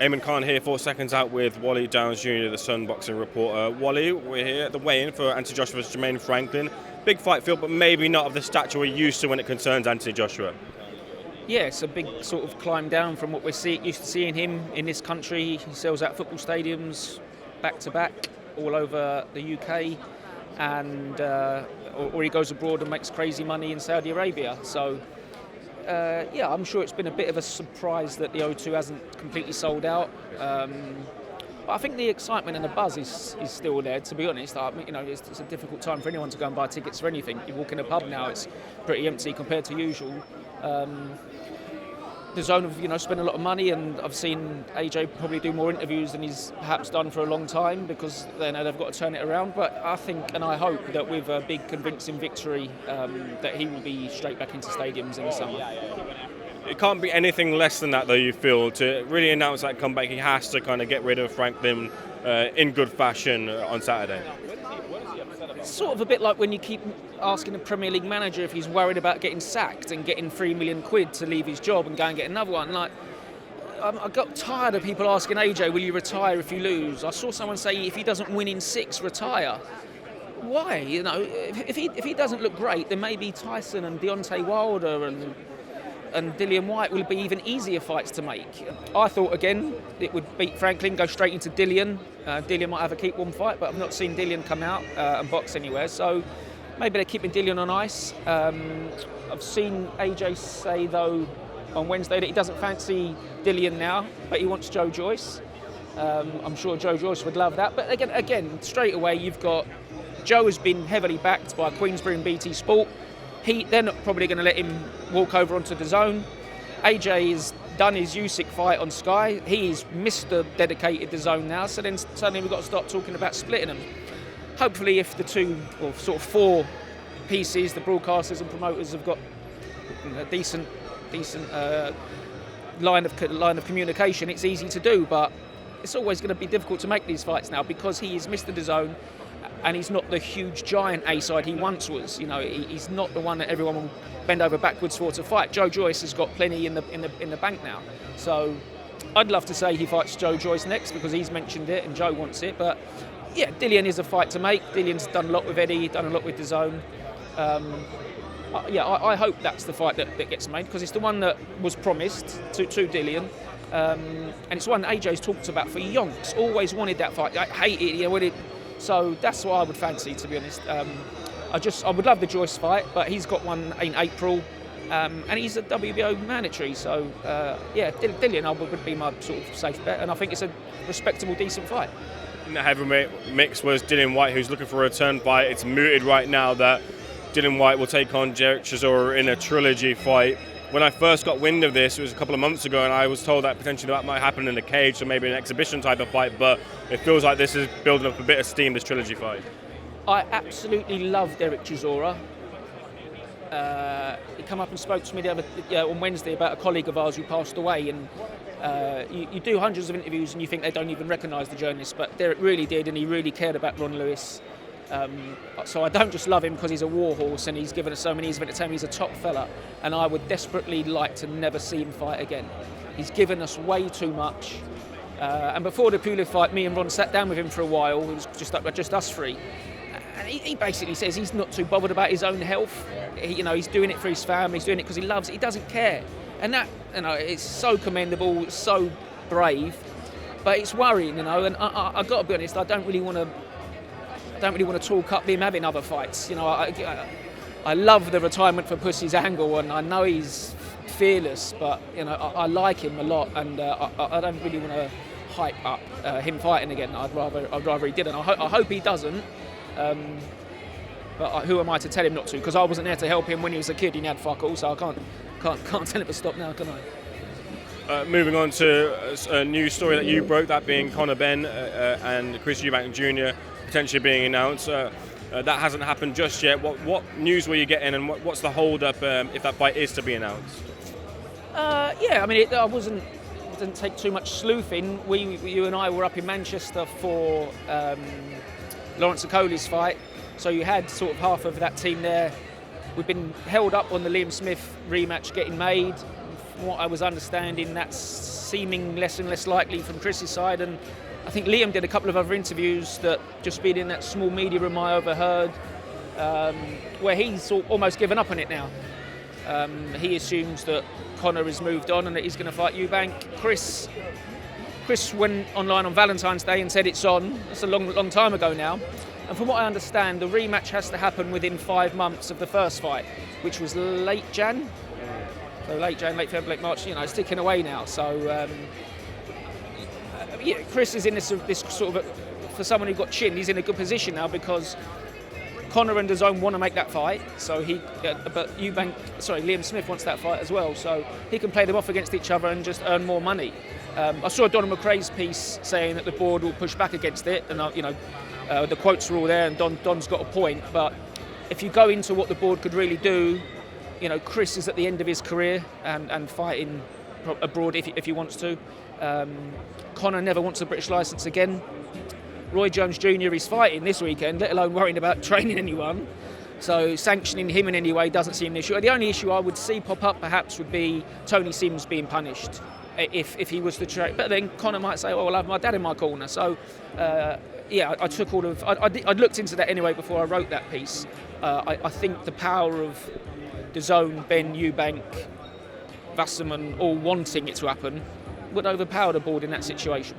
Ayman Khan here for Seconds Out with Wally Downes Jr, the Sun boxing reporter. Wally, we're here at the weigh-in for Anthony Joshua's Jermaine Franklin. Big fight field, but maybe not of the stature we're used to when it concerns Anthony Joshua. Yeah, it's a big sort of climb down from what we're used to seeing him in this country. He sells out football stadiums back-to-back all over the UK, and or he goes abroad and makes crazy money in Saudi Arabia. So, yeah, I'm sure it's been a bit of a surprise that the O2 hasn't completely sold out. But I think the excitement and the buzz is still there, to be honest. It's a difficult time for anyone to go and buy tickets for anything. You walk in a pub now, it's pretty empty compared to usual. The zone have spent a lot of money, and I've seen AJ probably do more interviews than he's perhaps done for a long time, because they know they've got to turn it around. But I think and I hope that with a big convincing victory that he will be straight back into stadiums in the summer. It can't be anything less than that, though, you feel, to really announce that comeback. He has to kind of get rid of Franklin in good fashion on Saturday. It's sort of a bit like when you keep asking a Premier League manager if he's worried about getting sacked and getting £3 million to leave his job and go and get another one. I got tired of people asking AJ, will you retire if you lose? I saw someone say, if he doesn't win in 6, retire. Why? If he doesn't look great, then maybe Tyson and Deontay Wilder and Dillian Whyte will be even easier fights to make. I thought, again, it would beat Franklin, go straight into Dillian. Dillian might have a keep-warm fight, but I've not seen Dillian come out and box anywhere. So maybe they're keeping Dillian on ice. I've seen AJ say, though, on Wednesday that he doesn't fancy Dillian now, but he wants Joe Joyce. I'm sure Joe Joyce would love that. But again, straight away, you've got Joe has been heavily backed by Queensberry and BT Sport. They're not probably going to let him walk over onto the zone. AJ has done his Usyk fight on Sky. He's Mr. dedicated the zone now, so then suddenly we've got to start talking about splitting them. Hopefully, if the two, or sort of 4 pieces, the broadcasters and promoters have got a decent line of communication, it's easy to do, but it's always going to be difficult to make these fights now because he is Mr. DAZN. And he's not the huge giant A-side he once was. He's not the one that everyone will bend over backwards for to fight. Joe Joyce has got plenty in the bank now. So I'd love to say he fights Joe Joyce next because he's mentioned it and Joe wants it. But yeah, Dillian is a fight to make. Dillian's done a lot with Eddie, done a lot with DAZN. I hope that's the fight that gets made because it's the one that was promised to Dillian. And it's one that AJ's talked about for yonks. Always wanted that fight. I hate it. So that's what I would fancy, to be honest. I would love the Joyce fight, but he's got one in April, and he's a WBO mandatory. So yeah, Dillian would be my sort of safe bet, and I think it's a respectable, decent fight. In the heavyweight mix was Dillian Whyte, who's looking for a return fight. It's mooted right now that Dillian Whyte will take on Chisora in a trilogy fight. When I first got wind of this, it was a couple of months ago, and I was told that potentially that might happen in a cage, so maybe an exhibition type of fight, but it feels like this is building up a bit of steam, this trilogy fight. I absolutely loved Eric Chisora. He came up and spoke to me on Wednesday about a colleague of ours who passed away, and you do hundreds of interviews and you think they don't even recognise the journalist, but Derek really did, and he really cared about Ron Lewis. So I don't just love him because he's a warhorse and he's given us so many years of entertainment. He's a top fella, and I would desperately like to never see him fight again. He's given us way too much. And before the Pulev fight, me and Ron sat down with him for a while. It was just us 3, and he basically says he's not too bothered about his own health. He's doing it for his family. He's doing it because he loves it. He doesn't care, and that it's so commendable. It's so brave, but it's worrying, And I've got to be honest. I don't really want to talk up him having other fights. I love the retirement for Pussy's angle, and I know he's fearless, but I like him a lot, and I don't really want to hype up him fighting again. I'd rather he didn't. I hope he doesn't. But who am I to tell him not to? Because I wasn't there to help him when he was a kid. He had fuck all, so I can't tell him to stop now, can I? Moving on to a new story that you broke, that being Conor Benn and Chris Eubank Jr. potentially being announced. That hasn't happened just yet. What news were you getting, and what's the hold-up if that fight is to be announced? It didn't take too much sleuthing. You and I were up in Manchester for Lawrence Okoli's fight, so you had sort of half of that team there. We've been held up on the Liam Smith rematch getting made. from what I was understanding, that's seeming less and less likely from Chris's side. And I think Liam did a couple of other interviews that just been in that small media room I overheard, where he's almost given up on it now. He assumes that Conor has moved on and that he's going to fight Eubank. Chris went online on Valentine's Day and said it's on. It's a long time ago now. And from what I understand, the rematch has to happen within 5 months of the first fight, which was late Jan. So late February, late March, it's ticking away now. So Chris is in this sort of, for someone who got chin, he's in a good position now because Conor and DAZN want to make that fight. So Liam Smith wants that fight as well. So he can play them off against each other and just earn more money. I saw Donald McRae's piece saying that the board will push back against it, and the quotes were all there, and Don's got a point. But if you go into what the board could really do, Chris is at the end of his career and fighting abroad if he wants to. Conor never wants a British licence again. Roy Jones Jr. is fighting this weekend, let alone worrying about training anyone. So sanctioning him in any way doesn't seem an issue. The only issue I would see pop up perhaps would be Tony Sims being punished if he was to train. But then Conor might say, well, I'll have my dad in my corner. So I took all of... I'd looked into that anyway before I wrote that piece. I think the power of DAZN, Benn, Eubank, Wasserman all wanting it to happen would overpower the board in that situation.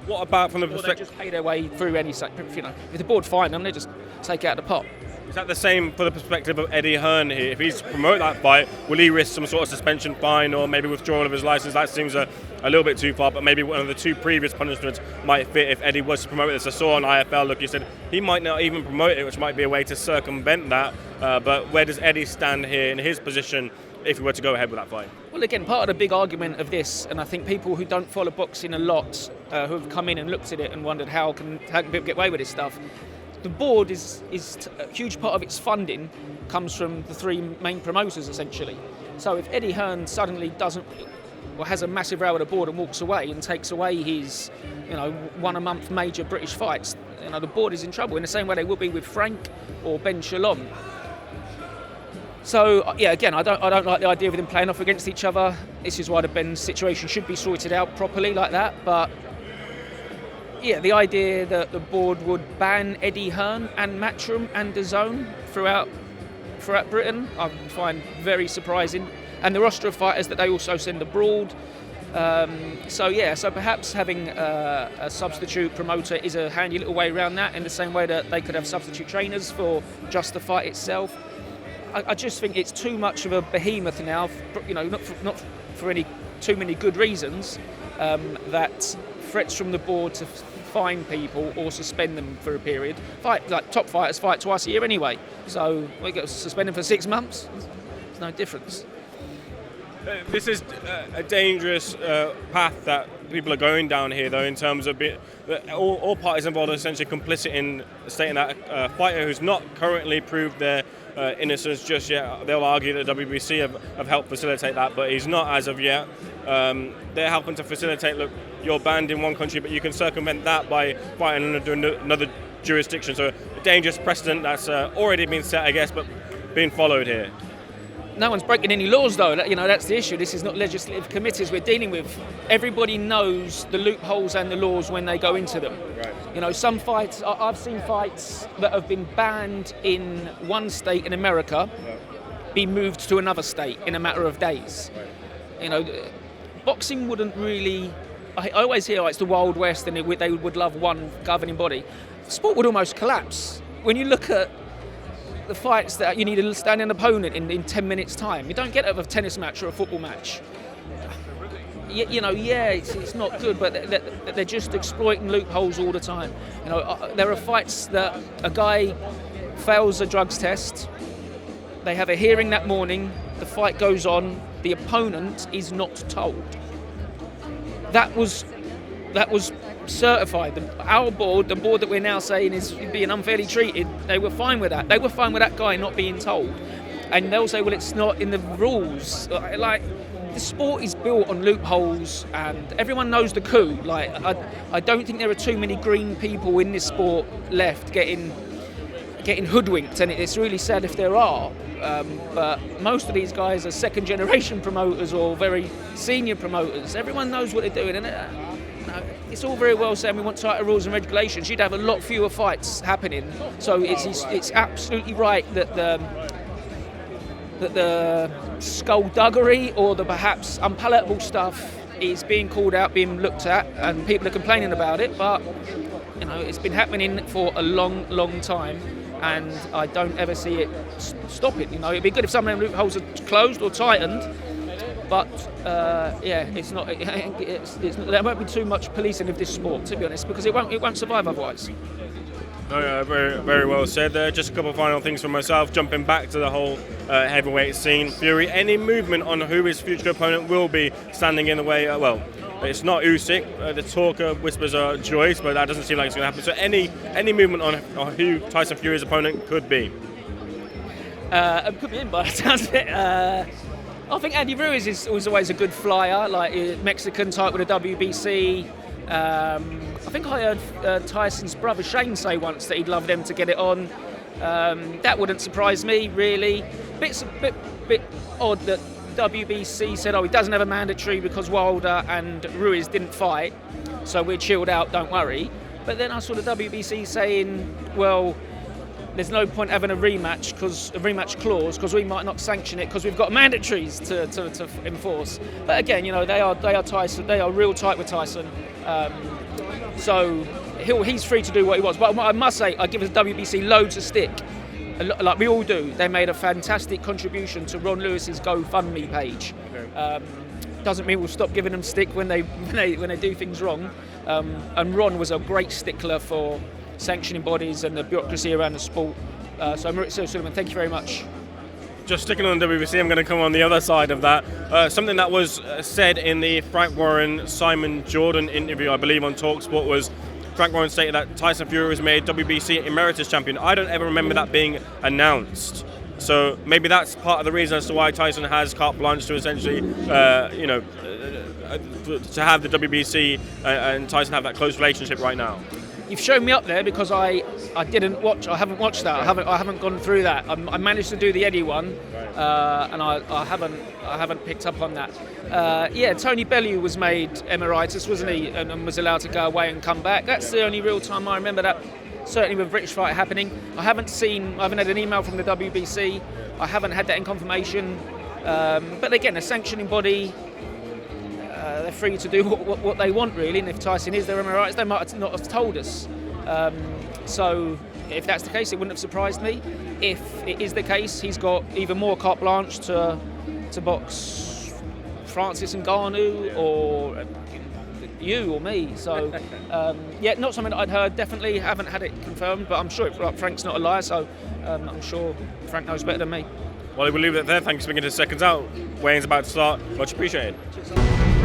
What about from the perspective... They just pay their way through any... If the board find them, they just take it out of the pot. Is that the same for the perspective of Eddie Hearn here? If he's to promote that fight, will he risk some sort of suspension fine or maybe withdrawal of his licence? That seems a little bit too far, but maybe one of the 2 previous punishments might fit if Eddie was to promote this. I saw on IFL, look, you said he might not even promote it, which might be a way to circumvent that. But where does Eddie stand here in his position if he were to go ahead with that fight? Well, again, part of the big argument of this, and I think people who don't follow boxing a lot, who have come in and looked at it and wondered how can people get away with this stuff, the board is a huge part of its funding comes from the 3 main promoters, essentially. So if Eddie Hearn suddenly has a massive row with the board and walks away and takes away his, 1 a month major British fights, the board is in trouble in the same way they will be with Frank or Ben Shalom. So again, I don't like the idea of them playing off against each other. This is why the Ben situation should be sorted out properly like that. But the idea that the board would ban Eddie Hearn and Matchroom and DAZN throughout Britain, I find very surprising. And the roster of fighters that they also send abroad. So perhaps having a substitute promoter is a handy little way around that, in the same way that they could have substitute trainers for just the fight itself. I just think it's too much of a behemoth now, not for any too many good reasons, that threats from the board to fine people or suspend them for a period. Top fighters fight twice a year anyway, so we get to suspend them for 6 months. There's no difference. This is a dangerous path that people are going down here, though, in terms of all parties involved are essentially complicit in stating that a fighter who's not currently proved their innocence just yet, they'll argue that the WBC have helped facilitate that, but he's not as of yet. They're helping to facilitate, look, you're banned in one country, but you can circumvent that by fighting under another jurisdiction. So a dangerous precedent that's already been set, I guess, but being followed here. No one's breaking any laws, though. That's the issue. This is not legislative committees we're dealing with. Everybody knows the loopholes and the laws when they go into them. Right. Some fights, I've seen fights that have been banned in one state in America be moved to another state in a matter of days. Right. Boxing wouldn't really... I always hear it's the Wild West and they would love one governing body. Sport would almost collapse. When you look at the fights that you need a standing opponent in 10 minutes time. You don't get out of a tennis match or a football match. It's not good, but they're just exploiting loopholes all the time. There are fights that a guy fails a drugs test, they have a hearing that morning, the fight goes on, the opponent is not told. That was certified. Our board, the board that we're now saying is being unfairly treated, they were fine with that. They were fine with that guy not being told. And they'll say, well, it's not in the rules. Like, the sport is built on loopholes and everyone knows the coup. I don't think there are too many green people in this sport left getting getting hoodwinked, and it's really sad if there are. But most of these guys are second-generation promoters or very senior promoters. Everyone knows what they're doing, and it's all very well saying we want tighter rules and regulations. You'd have a lot fewer fights happening. So it's absolutely right that the skullduggery or the perhaps unpalatable stuff is being called out, being looked at, and people are complaining about it. But it's been happening for a long, long time, and I don't ever see it stopping. It'd be good if some of them loopholes are closed or tightened. But it's not. There won't be too much policing of this sport, to be honest, because it won't survive otherwise. No, very, very well said there. Just a couple of final things from myself. Jumping back to the whole heavyweight scene, Fury. Any movement on who his future opponent will be standing in the way? Well, it's not Usyk. The talker whispers are Joyce, but that doesn't seem like it's going to happen. So any movement on who Tyson Fury's opponent could be? It could be in by the sounds of it. I think Andy Ruiz was always a good flyer, like Mexican type with a WBC. I think I heard Tyson's brother Shane say once that he'd love them to get it on. That wouldn't surprise me, really. Bit odd that WBC said, he doesn't have a mandatory because Wilder and Ruiz didn't fight, so we're chilled out, don't worry. But then I saw the WBC saying, well, there's no point having a rematch clause because we might not sanction it because we've got mandatories to enforce. But again, they are Tyson. They are real tight with Tyson. So he's free to do what he wants. But I must say, I give the WBC loads of stick, like we all do. They made a fantastic contribution to Ron Lewis's GoFundMe page. Doesn't mean we'll stop giving them stick when they do things wrong. And Ron was a great stickler for sanctioning bodies and the bureaucracy around the sport. So EMERITUS, thank you very much. Just sticking on WBC, I'm going to come on the other side of that. Something that was said in the Frank Warren-Simon Jordan interview, I believe on TalkSport, was Frank Warren stated that Tyson Fury was made WBC Emeritus champion. I don't ever remember that being announced. So maybe that's part of the reason as to why Tyson has carte blanche to essentially, to have the WBC and Tyson have that close relationship right now. You've shown me up there because I haven't watched that. I haven't gone through that. I managed to do the Eddie one, and I haven't picked up on that. Tony Bellew was made Emeritus, wasn't he, and was allowed to go away and come back. That's the only real time I remember that. Certainly with British fight happening. I haven't had an email from the WBC. I haven't had that in confirmation. But again, a sanctioning body. They're free to do what they want, really, and if Tyson is their Emeritus, they might not have told us. So if that's the case, it wouldn't have surprised me. If it is the case, he's got even more carte blanche to box Francis Ngannou or you or me. So not something that I'd heard. Definitely haven't had it confirmed, but I'm sure Frank's not a liar, so I'm sure Frank knows better than me. Well, we'll leave it there. Thanks for speaking to Seconds Out. Weigh-in's about to start. Much appreciated. Cheers.